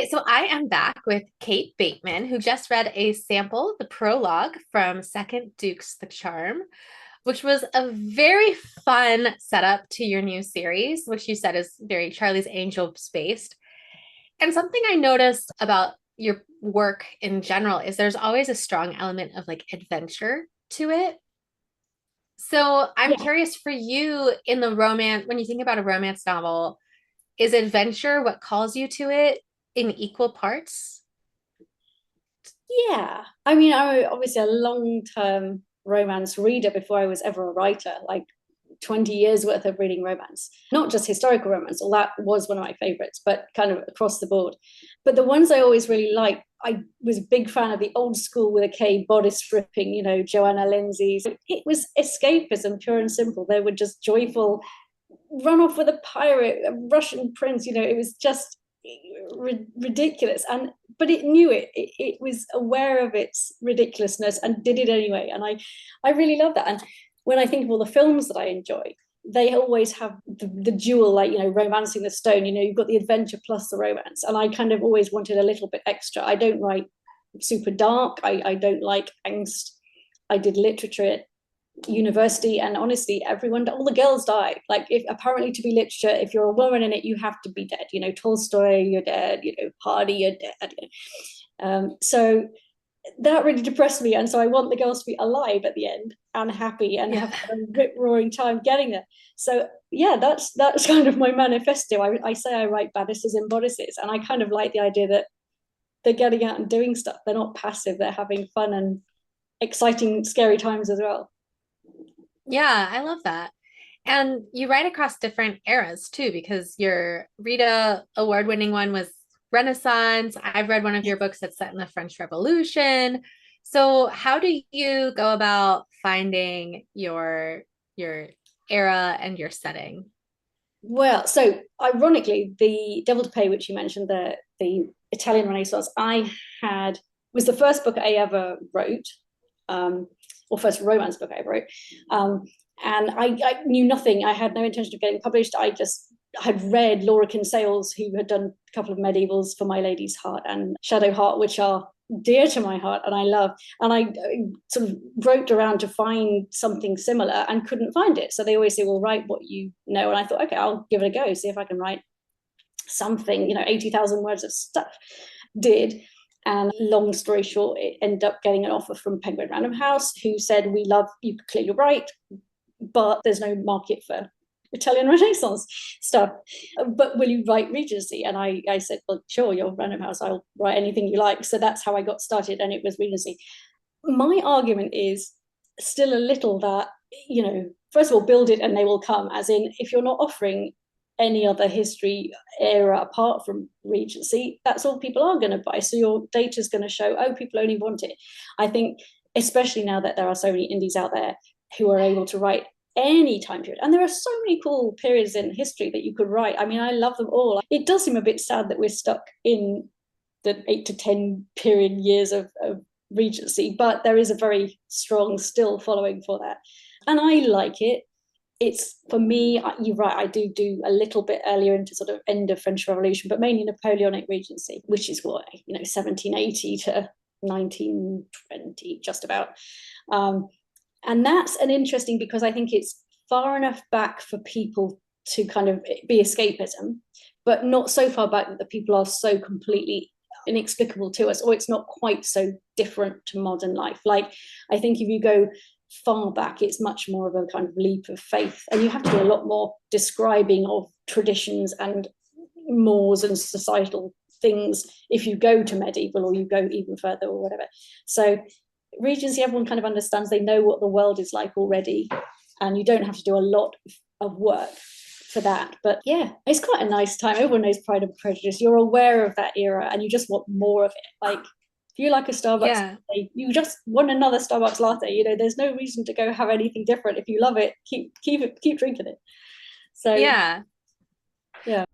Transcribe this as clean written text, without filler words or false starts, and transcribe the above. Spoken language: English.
Okay, so I am back with Kate Bateman, who just read a sample, the prologue from Second Duke's The Charm, which was a very fun setup to your new series, which you said is very Charlie's Angels based. And something I noticed about your work in general is there's always a strong element of like adventure to it. So I'm Yeah, curious for you in the romance, when you think about a romance novel, is adventure what calls you to it in equal parts? yeah. I mean, I was obviously a long-term romance reader before I was ever a writer, like 20 years worth of reading romance, not just historical romance, all that was one of my favorites, but kind of across the board. But the ones I always really liked, I was a big fan of the old school with a K bodice ripping, Joanna Lindsay's. It was escapism, pure and simple. They were just joyful, run off with a pirate, a Russian prince, it was just ridiculous. But it knew it was aware of its ridiculousness and did it anyway. And I really love that. And when I think of all the films that I enjoy, they always have the dual, like, romancing the stone. You've got the adventure plus the romance, and I kind of always wanted a little bit extra. I don't write super dark. I don't like angst. I did literature at university, and honestly, all the girls died. Like, if apparently to be literature, if you're a woman in it, you have to be dead. Tolstoy, you're dead. Hardy, you're dead. So that really depressed me, and so I want the girls to be alive at the end and happy and Yeah. have a rip roaring time getting there. So yeah, that's kind of my manifesto. I say I write bodices and bodices, and I kind of like the idea that they're getting out and doing stuff. They're not passive. They're having fun and exciting, scary times as well. Yeah, I love that. And you write across different eras too, because your Rita award-winning one was Renaissance. I've read one of your books that's set in the French Revolution. So how do you go about finding your era and your setting? Well, so ironically, the Devil to Pay, which you mentioned, the Italian Renaissance, I had was the first book I ever wrote, um, or first romance book I ever wrote, and I knew nothing. I had no intention of getting published. I just had read Laura Kinsale's, who had done a couple of medievals for My Lady's Heart and Shadow Heart, which are dear to my heart and I love. And I sort of groped around to find something similar and couldn't find it. So they always say, well, write what you know. And I thought, okay, I'll give it a go, see if I can write something, 80,000 words of stuff. Did. And long story short, it ended up getting an offer from Penguin Random House, who said, we love you, clearly write, but there's no market for Italian Renaissance stuff. But will you write Regency? And I said, well, sure, you're Random House. I'll write anything you like. So that's how I got started. And it was Regency. My argument is still a little that, first of all, build it and they will come. As in, if you're not offering any other history era apart from Regency, that's all people are going to buy. So your data is going to show, oh, people only want it. I think, especially now that there are so many indies out there who are able to write any time period. And there are so many cool periods in history that you could write. I mean, I love them all. It does seem a bit sad that we're stuck in the 8 to 10 period years of Regency, but there is a very strong still following for that. And I like it. It's, for me, you're right, I do a little bit earlier into sort of end of French Revolution, but mainly Napoleonic Regency, which is what, 1780 to 1920, just about. And that's an interesting, because I think it's far enough back for people to kind of be escapism, but not so far back that the people are so completely inexplicable to us, or it's not quite so different to modern life. Like, I think if you go far back, it's much more of a kind of leap of faith, and you have to do a lot more describing of traditions and mores and societal things if you go to medieval or you go even further or whatever. So Regency, everyone kind of understands, they know what the world is like already, and you don't have to do a lot of work for that. But yeah, it's quite a nice time. Everyone knows Pride and Prejudice. You're aware of that era and you just want more of it. Like, if you like a Starbucks Yeah. latte, you just want another Starbucks latte. There's no reason to go have anything different. If you love it, keep drinking it. So Yeah. yeah.